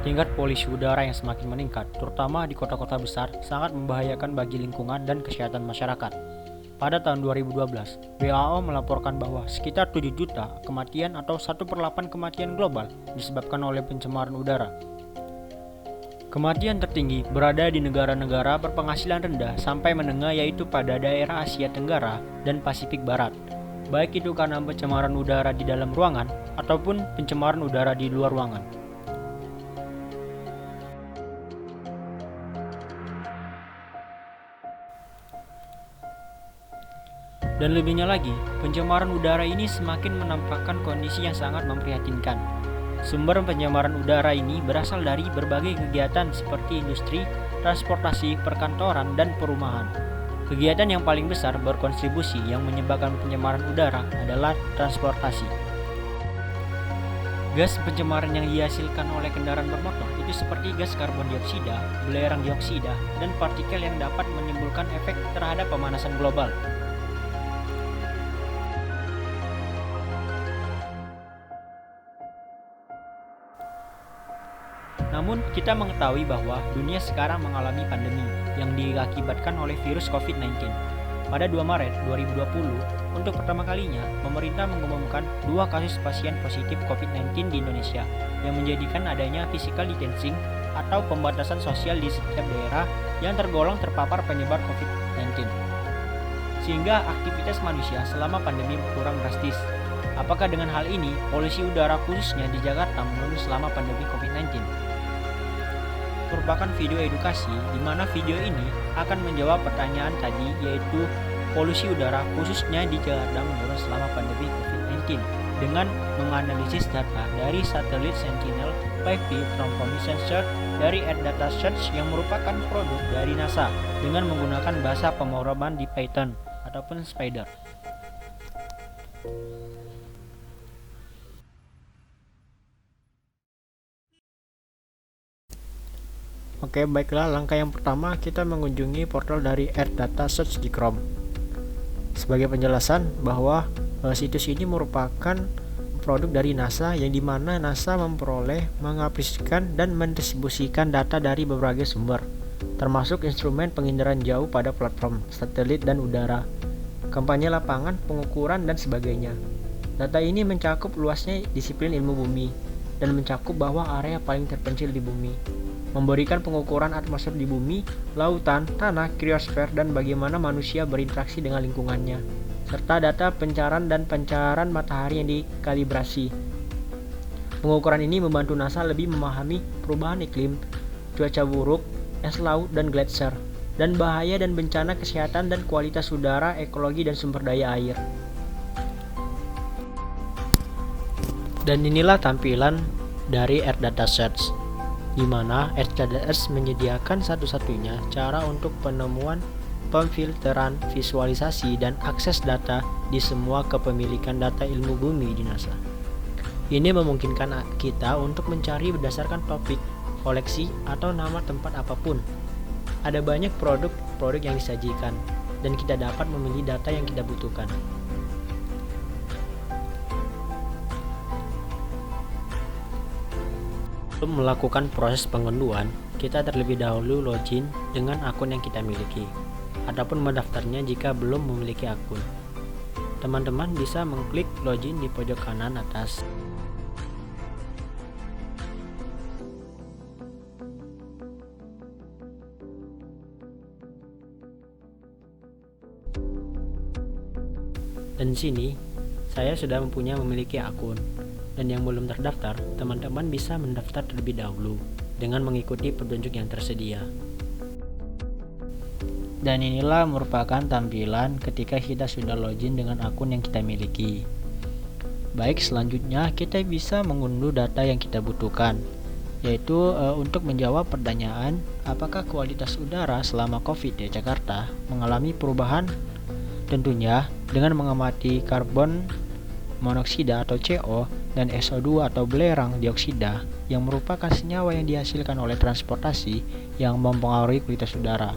Tingkat polusi udara yang semakin meningkat, terutama di kota-kota besar, sangat membahayakan bagi lingkungan dan kesehatan masyarakat. Pada tahun 2012, WHO melaporkan bahwa sekitar 7 juta kematian atau 1/8 kematian global disebabkan oleh pencemaran udara. Kematian tertinggi berada di negara-negara berpenghasilan rendah sampai menengah, yaitu pada daerah Asia Tenggara dan Pasifik Barat, baik itu karena pencemaran udara di dalam ruangan ataupun pencemaran udara di luar ruangan. Dan lebihnya lagi, pencemaran udara ini semakin menampakkan kondisi yang sangat memprihatinkan. Sumber pencemaran udara ini berasal dari berbagai kegiatan seperti industri, transportasi, perkantoran, dan perumahan. Kegiatan yang paling besar berkontribusi yang menyebabkan pencemaran udara adalah transportasi. Gas pencemaran yang dihasilkan oleh kendaraan bermotor itu seperti gas karbon dioksida, belerang dioksida, dan partikel yang dapat menimbulkan efek terhadap pemanasan global. Namun, kita mengetahui bahwa dunia sekarang mengalami pandemi yang diakibatkan oleh virus COVID-19. Pada 2 Maret 2020, untuk pertama kalinya, pemerintah mengumumkan 2 kasus pasien positif COVID-19 di Indonesia yang menjadikan adanya physical distancing atau pembatasan sosial di setiap daerah yang tergolong terpapar penyebar COVID-19. Sehingga aktivitas manusia selama pandemi berkurang drastis. Apakah dengan hal ini, polusi udara khususnya di Jakarta menurun selama pandemi COVID-19? Merupakan video edukasi di mana video ini akan menjawab pertanyaan tadi, yaitu polusi udara khususnya di Jakarta menurun selama pandemi COVID-19 dengan menganalisis data dari satelit Sentinel-5P Transformation Sensor dari Earth Data Search yang merupakan produk dari NASA dengan menggunakan bahasa pemrograman di Python ataupun Spider. Oke, baiklah, langkah yang pertama kita mengunjungi portal dari Earth Data Search di Chrome. Sebagai penjelasan bahwa situs ini merupakan produk dari NASA yang dimana NASA memperoleh, mengaplikasikan, dan mendistribusikan data dari berbagai sumber, termasuk instrumen penginderaan jauh pada platform, satelit, dan udara, kampanye lapangan, pengukuran, dan sebagainya. Data ini mencakup luasnya disiplin ilmu bumi dan mencakup bahwa area paling terpencil di bumi, memberikan pengukuran atmosfer di bumi, lautan, tanah, kriosfer, dan bagaimana manusia berinteraksi dengan lingkungannya, serta data pancaran dan pancaran matahari yang dikalibrasi. Pengukuran ini membantu NASA lebih memahami perubahan iklim, cuaca buruk, es laut dan gletser, dan bahaya dan bencana kesehatan dan kualitas udara, ekologi, dan sumber daya air. Dan inilah tampilan dari Earth Data Search, di mana Earth Data Search menyediakan satu-satunya cara untuk penemuan, pemfilteran, visualisasi, dan akses data di semua kepemilikan data ilmu bumi di NASA. Ini memungkinkan kita untuk mencari berdasarkan topik, koleksi, atau nama tempat apapun. Ada banyak produk yang disajikan, dan kita dapat memilih data yang kita butuhkan. Sebelum melakukan proses pengunduhan, kita terlebih dahulu login dengan akun yang kita miliki, ataupun mendaftarnya jika belum memiliki akun. Teman-teman bisa mengklik login di pojok kanan atas. Dan di sini, saya sudah memiliki akun. Dan yang belum terdaftar, teman-teman bisa mendaftar terlebih dahulu dengan mengikuti petunjuk yang tersedia. Dan inilah merupakan tampilan ketika kita sudah login dengan akun yang kita miliki. Baik, selanjutnya kita bisa mengunduh data yang kita butuhkan, yaitu untuk menjawab pertanyaan apakah kualitas udara selama COVID di Jakarta mengalami perubahan. Tentunya dengan mengamati karbon monoksida atau CO dan SO2 atau belerang dioksida yang merupakan senyawa yang dihasilkan oleh transportasi yang mempengaruhi kualitas udara.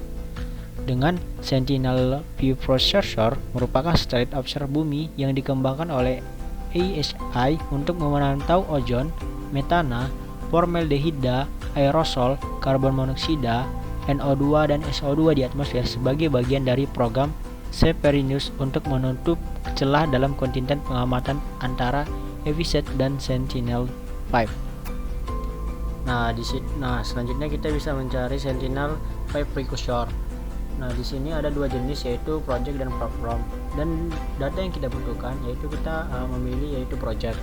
Dengan Sentinel-5P Sensor merupakan satelit observer bumi yang dikembangkan oleh ASI untuk memantau ozon, metana, formaldehida, aerosol, karbon monoksida, NO2 dan SO2 di atmosfer sebagai bagian dari program Copernicus untuk menutup celah dalam kontinen pengamatan antara EVSAT dan Sentinel-5. Nah, selanjutnya kita bisa mencari Sentinel-5 precursor. Nah, di sini ada dua jenis, yaitu project dan program. Dan data yang kita butuhkan yaitu kita memilih yaitu project.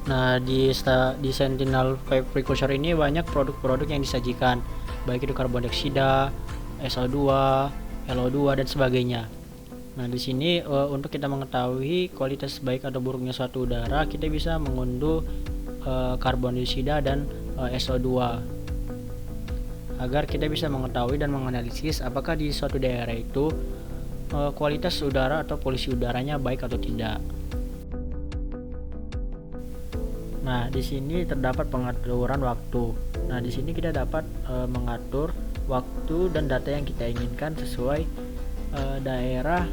Nah, di Sentinel-5 precursor ini banyak produk-produk yang disajikan, baik itu karbon dioksida, SO2, LO2 dan sebagainya. Nah, di sini untuk kita mengetahui kualitas baik atau buruknya suatu udara, kita bisa mengunduh karbon dioksida dan SO2 agar kita bisa mengetahui dan menganalisis apakah di suatu daerah itu kualitas udara atau polusi udaranya baik atau tidak. Nah, di sini terdapat pengaturan waktu. Nah, di sini kita dapat mengatur waktu dan data yang kita inginkan sesuai daerah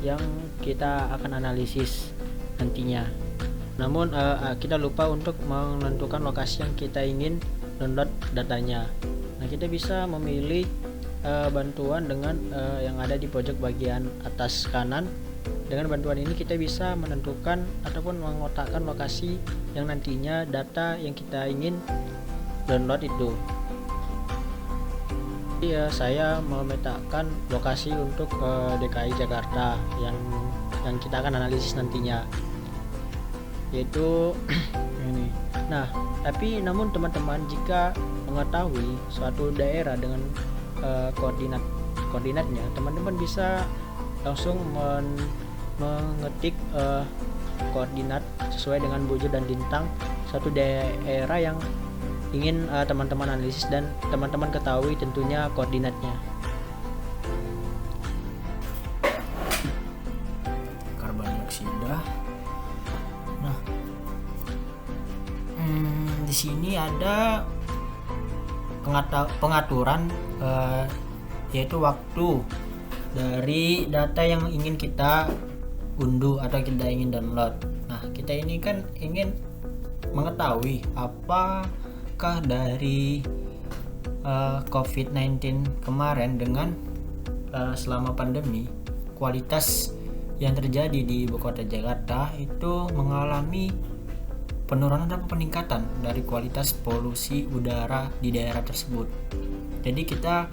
yang kita akan analisis nantinya. Namun kita lupa untuk menentukan lokasi yang kita ingin download datanya. Nah, kita bisa memilih bantuan dengan yang ada di pojok bagian atas kanan. Dengan bantuan ini kita bisa menentukan ataupun mengotakkan lokasi yang nantinya data yang kita ingin download itu. Iya, saya memetakan lokasi untuk DKI Jakarta yang kita akan analisis nantinya, yaitu ini. Nah, namun teman-teman jika mengetahui suatu daerah dengan koordinatnya, teman-teman bisa langsung mengetik koordinat sesuai dengan bujur dan lintang suatu daerah yang ingin teman-teman analisis dan teman-teman ketahui tentunya koordinatnya. Karbon dioksida. Nah, di sini ada pengaturan yaitu waktu dari data yang ingin kita unduh atau kita ingin download. Nah, kita ini kan ingin mengetahui apakah dari COVID-19 kemarin dengan selama pandemi kualitas yang terjadi di ibu kota Jakarta itu mengalami penurunan atau peningkatan dari kualitas polusi udara di daerah tersebut. Jadi kita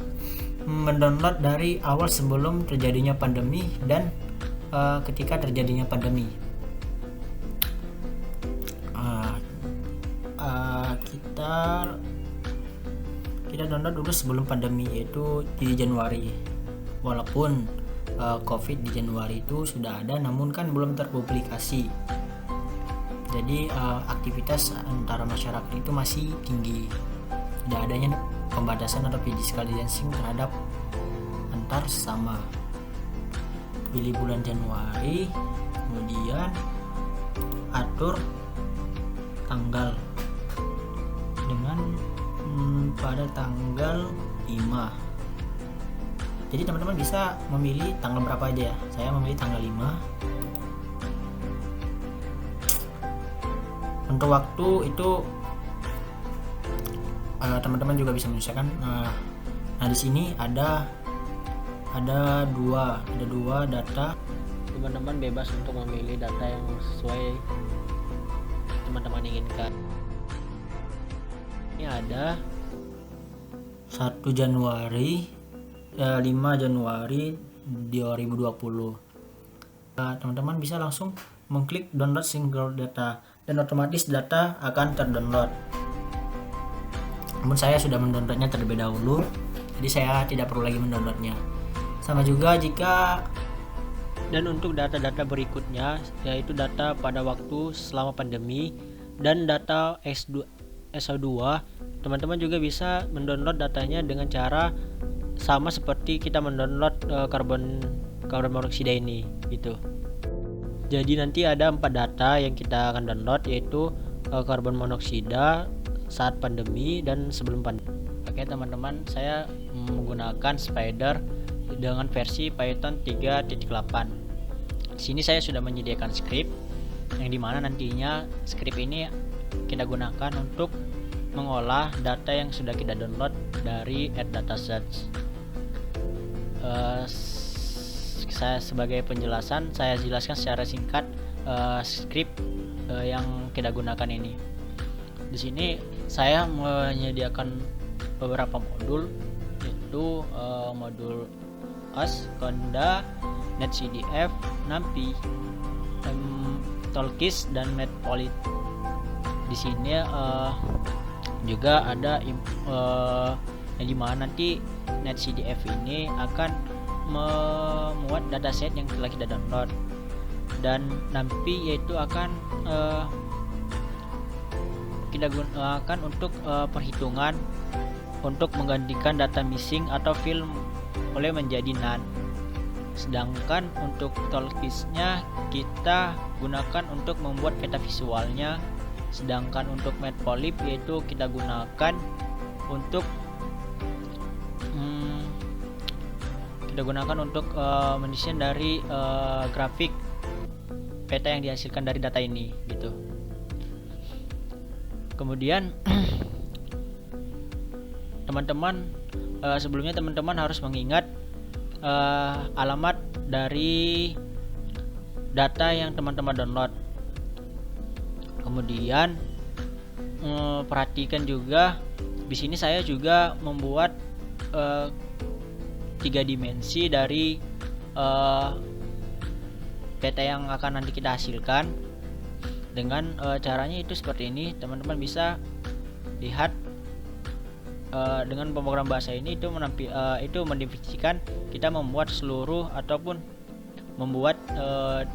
mendownload dari awal sebelum terjadinya pandemi dan ketika terjadinya pandemi. Kita download dulu sebelum pandemi, yaitu di Januari. Walaupun COVID di Januari itu sudah ada, namun kan belum terpublikasi. Jadi aktivitas antara masyarakat itu masih tinggi. Tidak adanya pembatasan atau physical distancing terhadap antar sesama. Pilih bulan Januari, kemudian atur tanggal dengan pada tanggal 5. Jadi teman-teman bisa memilih tanggal berapa aja ya. Saya memilih tanggal 5. Untuk waktu itu teman-teman juga bisa menyesuaikan. Nah, di sini ada dua data. Teman-teman bebas untuk memilih data yang sesuai teman-teman inginkan. Ini ada 1 Januari 5 Januari 2020. Teman-teman bisa langsung mengklik download single data dan otomatis data akan terdownload. Namun saya sudah mendownloadnya terlebih dahulu, jadi saya tidak perlu lagi mendownloadnya. Sama juga jika dan untuk data-data berikutnya, yaitu data pada waktu selama pandemi dan data SO2, teman-teman juga bisa mendownload datanya dengan cara sama seperti kita mendownload karbon monoksida ini gitu. Jadi nanti ada 4 data yang kita akan download, yaitu karbon monoksida saat pandemi dan sebelum pandemi. Oke teman-teman, saya menggunakan Spider dengan versi Python 3.8. Di sini saya sudah menyediakan script yang dimana nantinya script ini kita gunakan untuk mengolah data yang sudah kita download dari AirDataSearch. Saya sebagai penjelasan, saya jelaskan secara singkat script yang kita gunakan ini. Di sini saya menyediakan beberapa modul, yaitu modul OS, Conda, NetCDF, NumPy, Tolkis, dan Matplotlib. Di sini juga ada yang dimana nanti NetCDF ini akan memuat dataset yang telah kita download, dan NumPy yaitu akan kita gunakan untuk perhitungan untuk menggantikan data missing atau film oleh menjadi none. Sedangkan untuk Tolkisnya kita gunakan untuk membuat peta visualnya. Sedangkan untuk Matplotlib yaitu kita gunakan untuk mendesain dari grafik peta yang dihasilkan dari data ini gitu. Kemudian teman-teman sebelumnya teman-teman harus mengingat alamat dari data yang teman-teman download. Kemudian perhatikan juga di sini saya juga membuat 3 dimensi dari peta yang akan nanti kita hasilkan. Dengan caranya itu seperti ini, teman-teman bisa lihat dengan pemrogram bahasa ini itu mendefinisikan kita membuat seluruh ataupun membuat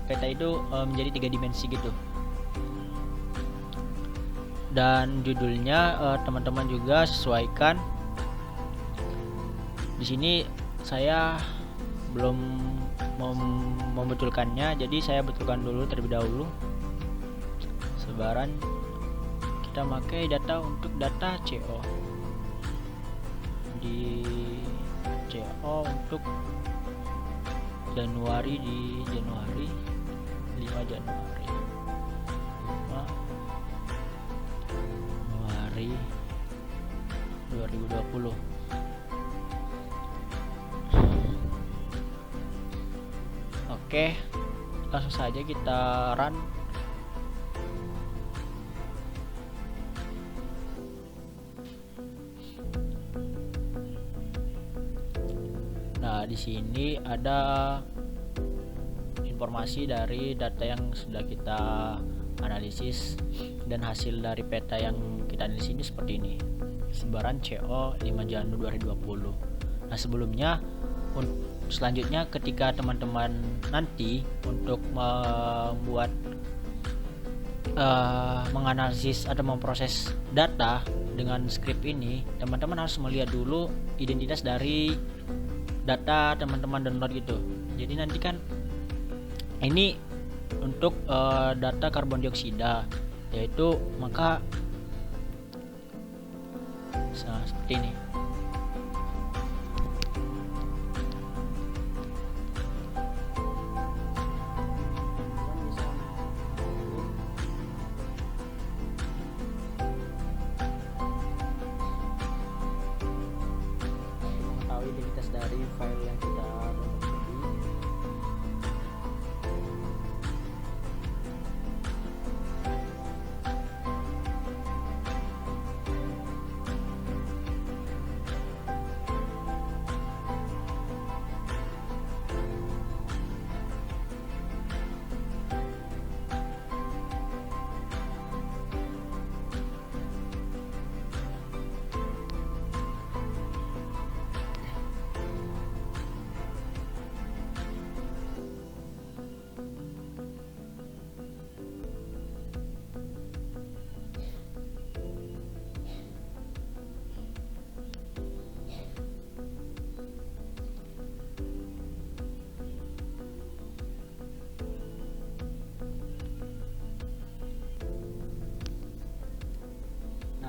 peta itu menjadi 3 dimensi gitu. Dan judulnya teman-teman juga sesuaikan. Di sini saya belum membetulkannya, jadi saya betulkan dulu terlebih dahulu. Sebaran kita pakai data untuk data CO. Di CO untuk Januari, di Januari 5 Januari 2020. Oke, langsung saja kita run. Nah, di sini ada informasi dari data yang sudah kita analisis, dan hasil dari peta yang kita analisis ini seperti ini. Sebaran CO 5 Januari 2020. Nah, sebelumnya selanjutnya ketika teman-teman nanti untuk membuat menganalisis atau memproses data dengan script ini, teman-teman harus melihat dulu identitas dari data teman-teman download gitu. Jadi nanti kan ini untuk data karbon dioksida, yaitu maka seperti ini. Mengetahui identitas dari file yang kita download tadi.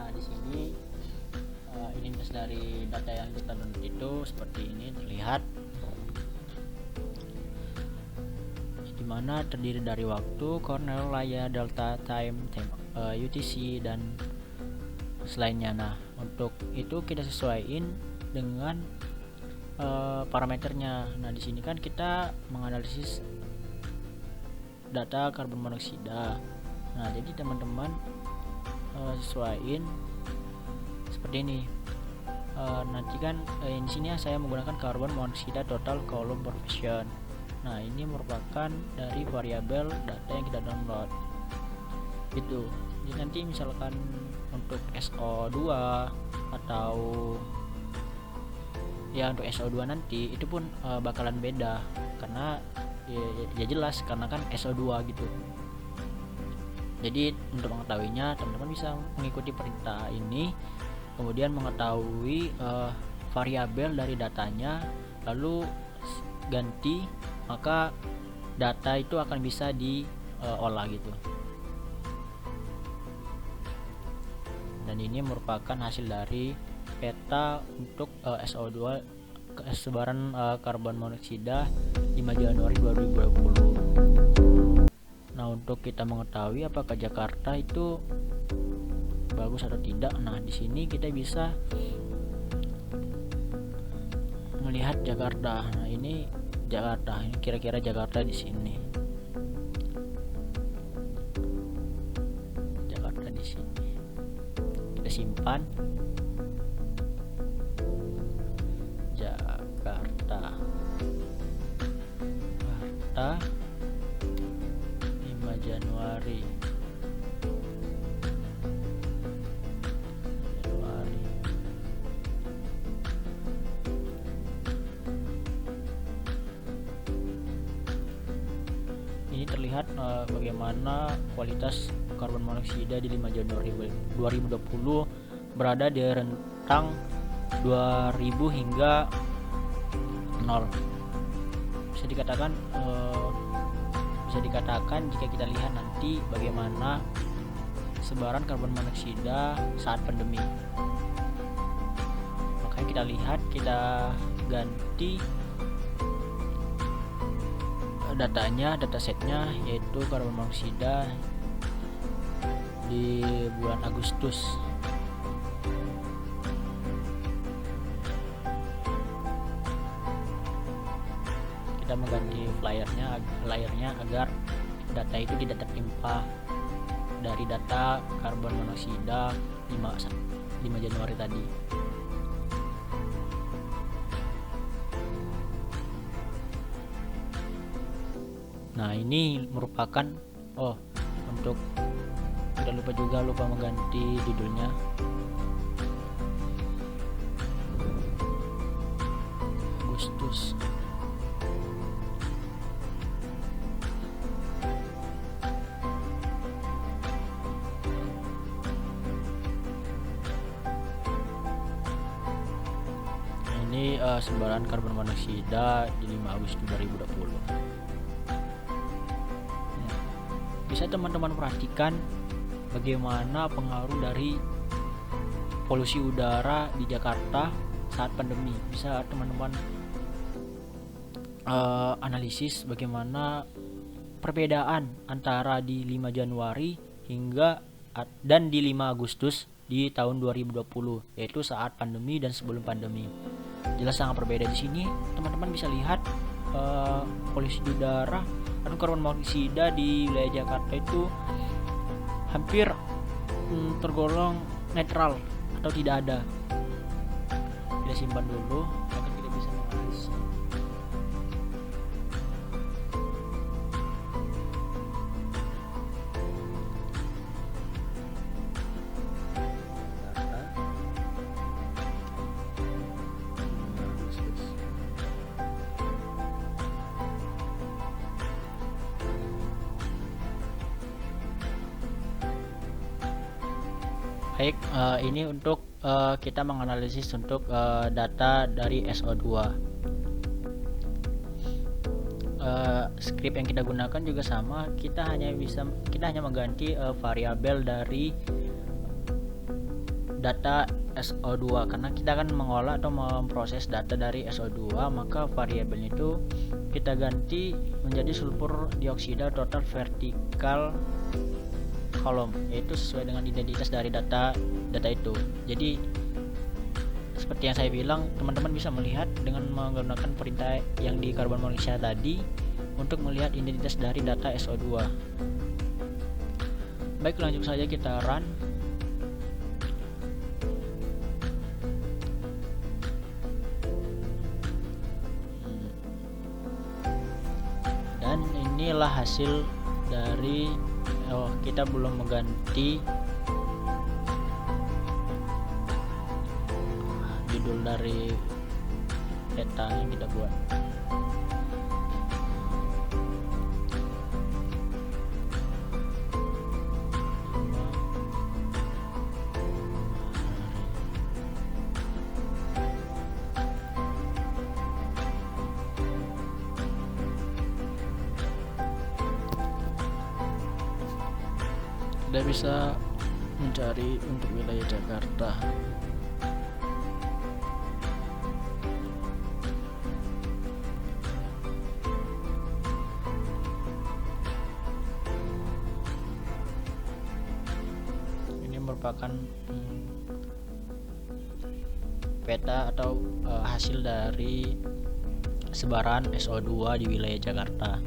Di sini identitas dari data yang kita download itu seperti ini terlihat. dimana terdiri dari waktu, kernel, layar, delta, time, UTC, dan selainnya. Nah, untuk itu kita sesuaiin dengan parameternya. Nah, di sini kan kita menganalisis data karbon monoksida. Nah, jadi teman-teman sesuaiin seperti ini. Nanti kan di sini saya menggunakan karbon monoksida total column profession. Nah, ini merupakan dari variabel data yang kita download. Itu. Jadi nanti misalkan untuk SO2 atau ya untuk SO2 nanti itu pun bakalan beda karena ya jelas karena kan SO2 gitu. Jadi untuk mengetahuinya teman-teman bisa mengikuti perintah ini, kemudian mengetahui variabel dari datanya, lalu ganti, maka data itu akan bisa diolah gitu. Dan ini merupakan hasil dari peta untuk SO2 sebaran karbon monoksida 5 Januari 2020. Nah, untuk kita mengetahui apakah Jakarta itu bagus atau tidak, nah di sini kita bisa melihat Jakarta. Nah, ini Jakarta, ini kira-kira Jakarta di sini. Jakarta di sini. Kita simpan. Jakarta. 5 Januari. Ini terlihat bagaimana kualitas karbon monoksida di 5 Januari 2020 berada di rentang 2000 hingga 0. Bisa dikatakan jika kita lihat nanti bagaimana sebaran karbon monoksida saat pandemi. Makanya kita lihat, kita ganti datanya, datasetnya, yaitu karbon monoksida di bulan Agustus. Kita mengganti layarnya agar data itu tidak tertimpa dari data karbon monoksida 5 Januari tadi. Nah, ini merupakan untuk tidak lupa mengganti judulnya. Agustus. Ini sebaran karbon monoksida di 5 Agustus 2020. Bisa teman-teman perhatikan bagaimana pengaruh dari polusi udara di Jakarta saat pandemi. Bisa teman-teman analisis bagaimana perbedaan antara di 5 Januari dan di 5 Agustus di tahun 2020, yaitu saat pandemi dan sebelum pandemi. Jelas sangat berbeda. Di sini teman-teman bisa lihat polusi udara atau karbon monoksida di wilayah Jakarta itu hampir tergolong netral atau tidak ada. Kita simpan dulu agar kita bisa menganalisis. Baik, ini untuk kita menganalisis untuk data dari SO2. Script yang kita gunakan juga sama, kita hanya mengganti variabel dari data SO2, karena kita akan mengolah atau memproses data dari SO2, maka variabelnya itu kita ganti menjadi sulfur dioksida total vertikal kolom, yaitu sesuai dengan identitas dari data itu. Jadi seperti yang saya bilang, teman-teman bisa melihat dengan menggunakan perintah yang di karbon monoksida tadi untuk melihat identitas dari data SO2. Baik, langsung saja kita run. Dan inilah hasil dari kita belum mengganti judul dari peta yang kita buat. Kita bisa mencari untuk wilayah Jakarta. Ini merupakan peta atau hasil dari sebaran SO2 di wilayah Jakarta.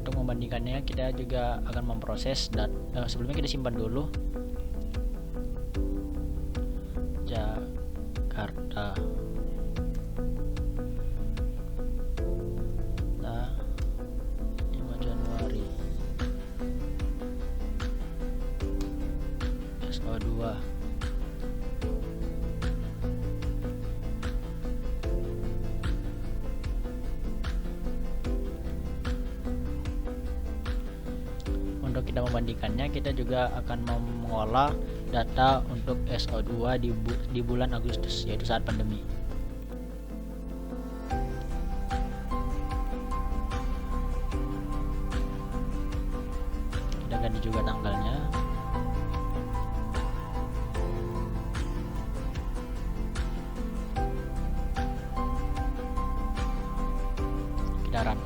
Untuk membandingkannya, kita juga akan memproses dan sebelumnya kita simpan dulu Jakarta. Nah, 5 Januari SO2. Untuk kita membandingkannya, kita juga akan mengolah data untuk SO2 di bulan Agustus, yaitu saat pandemi. Kita ganti juga tanggalnya. Kita run.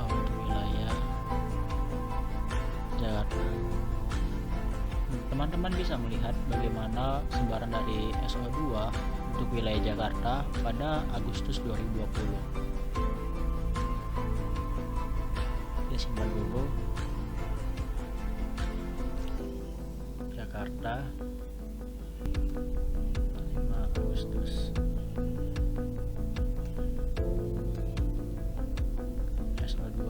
Untuk wilayah Jakarta, teman-teman bisa melihat bagaimana sebaran dari SO2 untuk wilayah Jakarta pada Agustus 2020. Kita simpan dulu Jakarta 5 Agustus SO2.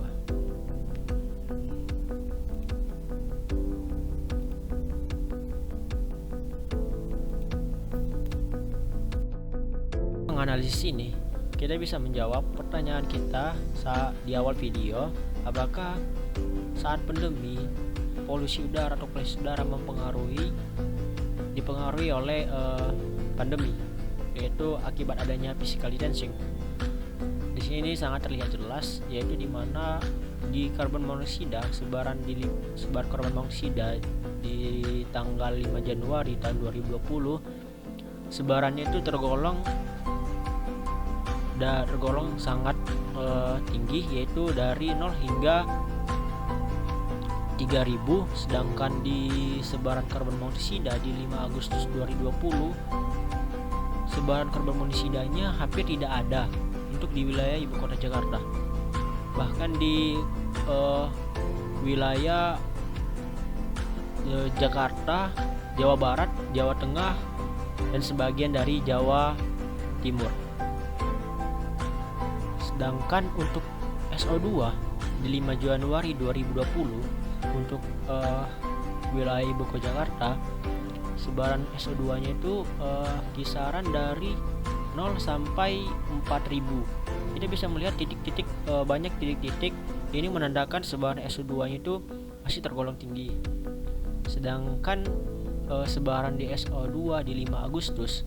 Menganalisis ini, kita bisa menjawab pertanyaan kita saat di awal video, apakah saat pandemi polusi udara atau kualitas udara dipengaruhi oleh pandemi, yaitu akibat adanya physical distancing. Di sini sangat terlihat jelas, yaitu di mana di karbon monoksida, sebar karbon monoksida di tanggal 5 Januari tahun 2020, sebarannya itu tergolong sangat tinggi, yaitu dari 0 hingga 3000, sedangkan di sebaran karbon monoksida di 5 Agustus 2020 sebaran karbon monoksidanya hampir tidak ada untuk di wilayah ibu kota Jakarta. Bahkan di wilayah Jakarta, Jawa Barat, Jawa Tengah, dan sebagian dari Jawa Timur. Sedangkan untuk SO2 di 5 Januari 2020 untuk wilayah ibu kota Jakarta, sebaran SO2-nya itu kisaran dari 0 sampai 4000. Kita bisa melihat titik-titik, banyak titik-titik. Ini menandakan sebaran SO2-nya itu masih tergolong tinggi. Sedangkan sebaran di SO2 di 5 Agustus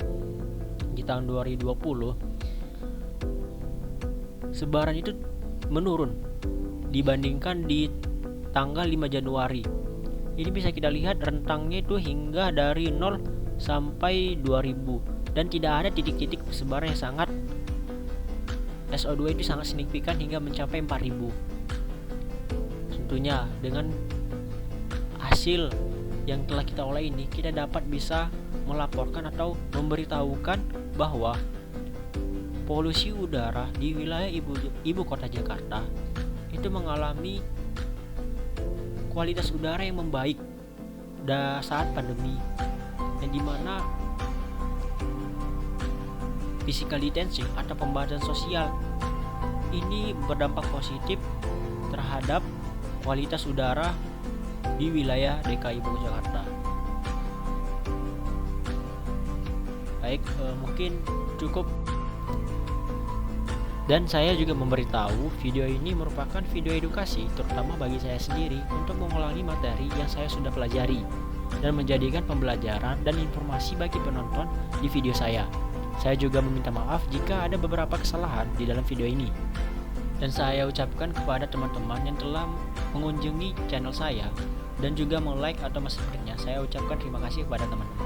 di tahun 2020, sebaran itu menurun dibandingkan di tanggal 5 Januari. Ini bisa kita lihat rentangnya itu hingga dari 0 sampai 2000, dan tidak ada titik-titik persebaran yang sangat SO2 itu sangat signifikan hingga mencapai 4000. Tentunya dengan hasil yang telah kita olah ini, kita dapat bisa melaporkan atau memberitahukan bahwa polusi udara di wilayah ibu kota Jakarta itu mengalami kualitas udara yang membaik saat pandemi, dan dimana physical distancing atau pembatasan sosial ini berdampak positif terhadap kualitas udara di wilayah DKI Jakarta. Baik, mungkin cukup. Dan saya juga memberitahu video ini merupakan video edukasi terutama bagi saya sendiri untuk mengulangi materi yang saya sudah pelajari dan menjadikan pembelajaran dan informasi bagi penonton di video saya. Saya juga meminta maaf jika ada beberapa kesalahan di dalam video ini. Dan saya ucapkan kepada teman-teman yang telah mengunjungi channel saya dan juga like atau subscribe-nya, saya ucapkan terima kasih kepada teman-teman.